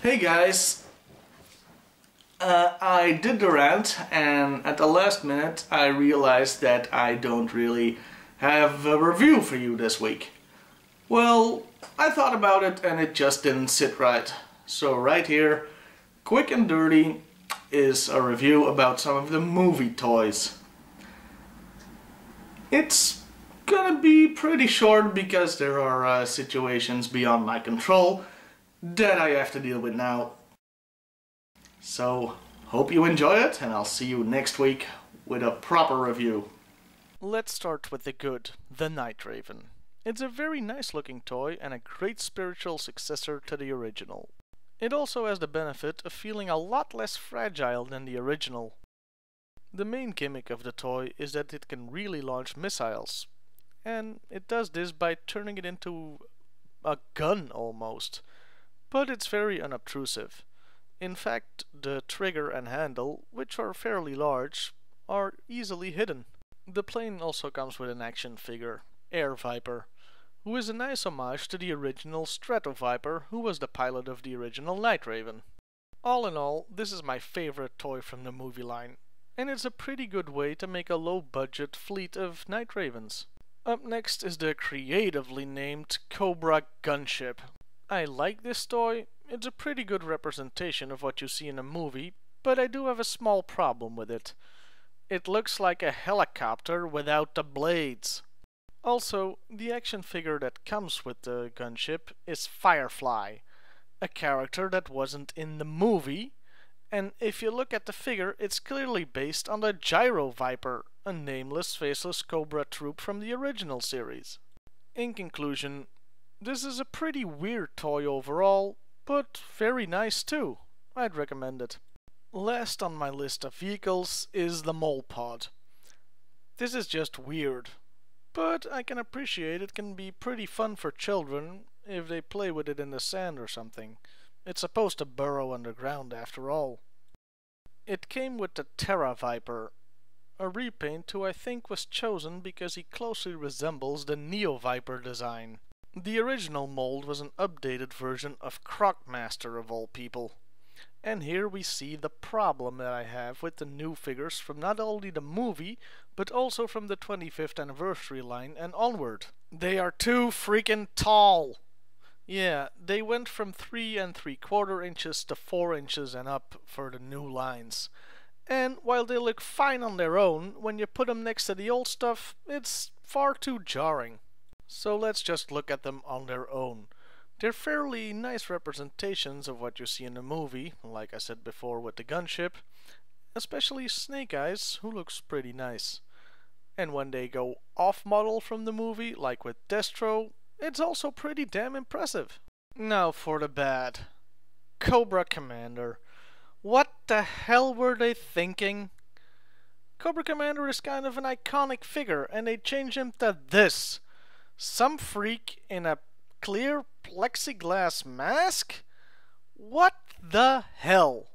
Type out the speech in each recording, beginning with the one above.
Hey guys, I did the rant, and at the last minute I realized that I don't really have a review for you this week. Well, I thought about it and it just didn't sit right. So right here, quick and dirty, is a review about some of the movie toys. It's gonna be pretty short because there are situations beyond my control that I have to deal with now. So, hope you enjoy it, and I'll see you next week with a proper review. Let's start with the good, the Night Raven. It's a very nice looking toy and a great spiritual successor to the original. It also has the benefit of feeling a lot less fragile than the original. The main gimmick of the toy is that it can really launch missiles, and it does this by turning it into a gun almost. But it's very unobtrusive. In fact, the trigger and handle, which are fairly large, are easily hidden. The plane also comes with an action figure, Air Viper, who is a nice homage to the original Strato Viper, who was the pilot of the original Night Raven. All in all, this is my favorite toy from the movie line, and it's a pretty good way to make a low-budget fleet of Night Ravens. Up next is the creatively named Cobra gunship. I like this toy. It's a pretty good representation of what you see in a movie, but I do have a small problem with it. It looks like a helicopter without the blades. Also, the action figure that comes with the gunship is Firefly, a character that wasn't in the movie, and if you look at the figure, it's clearly based on the Gyro Viper, a nameless, faceless Cobra troop from the original series. In conclusion, this is a pretty weird toy overall, but very nice too. I'd recommend it. Last on my list of vehicles is the Mole Pod. This is just weird, but I can appreciate it can be pretty fun for children if they play with it in the sand or something. It's supposed to burrow underground after all. It came with the Terra Viper, a repaint who I think was chosen because he closely resembles the Neo Viper design. The original mold was an updated version of Crocmaster of all people. And here we see the problem that I have with the new figures from not only the movie, but also from the 25th anniversary line and onward. They are too freaking tall! Yeah, they went from 3 3/4 inches to 4 inches and up for the new lines. And while they look fine on their own, when you put them next to the old stuff, it's far too jarring. So let's just look at them on their own. They're fairly nice representations of what you see in the movie, like I said before with the gunship, especially Snake Eyes, who looks pretty nice. And when they go off-model from the movie, like with Destro, it's also pretty damn impressive. Now for the bad. Cobra Commander. What the hell were they thinking? Cobra Commander is kind of an iconic figure, and they changed him to this. Some freak in a clear plexiglass mask? What the hell?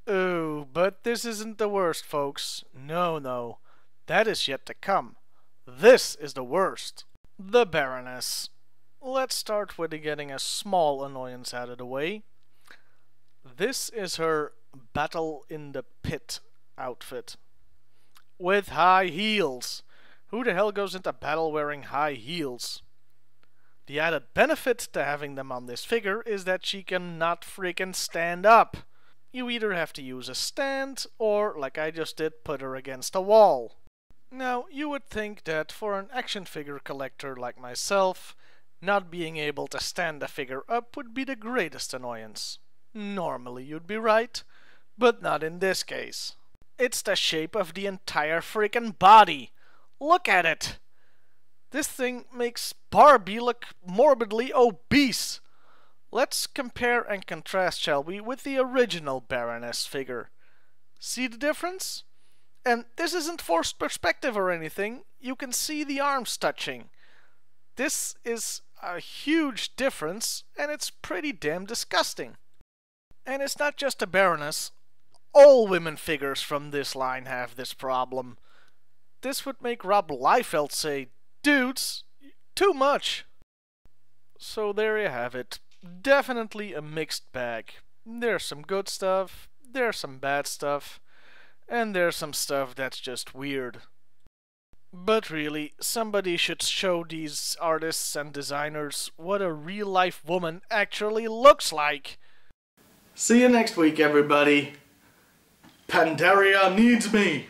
Oh, but this isn't the worst, folks. No. That is yet to come. This is the worst. The Baroness. Let's start with getting a small annoyance out of the way. This is her Battle in the Pit outfit. With high heels. Who the hell goes into battle wearing high heels? The added benefit to having them on this figure is that she cannot freaking stand up. You either have to use a stand, or, like I just did, put her against a wall. Now, you would think that for an action figure collector like myself, not being able to stand the figure up would be the greatest annoyance. Normally you'd be right, but not in this case. It's the shape of the entire freaking body. Look at it! This thing makes Barbie look morbidly obese. Let's compare and contrast, shall we, with the original Baroness figure. See the difference? And this isn't forced perspective or anything. You can see the arms touching. This is a huge difference, and it's pretty damn disgusting. And it's not just the Baroness. All women figures from this line have this problem. This would make Rob Liefeld say, "Dudes, too much." So there you have it. Definitely a mixed bag. There's some good stuff, there's some bad stuff, and there's some stuff that's just weird. But really, somebody should show these artists and designers what a real-life woman actually looks like. See you next week, everybody. Pandaria needs me.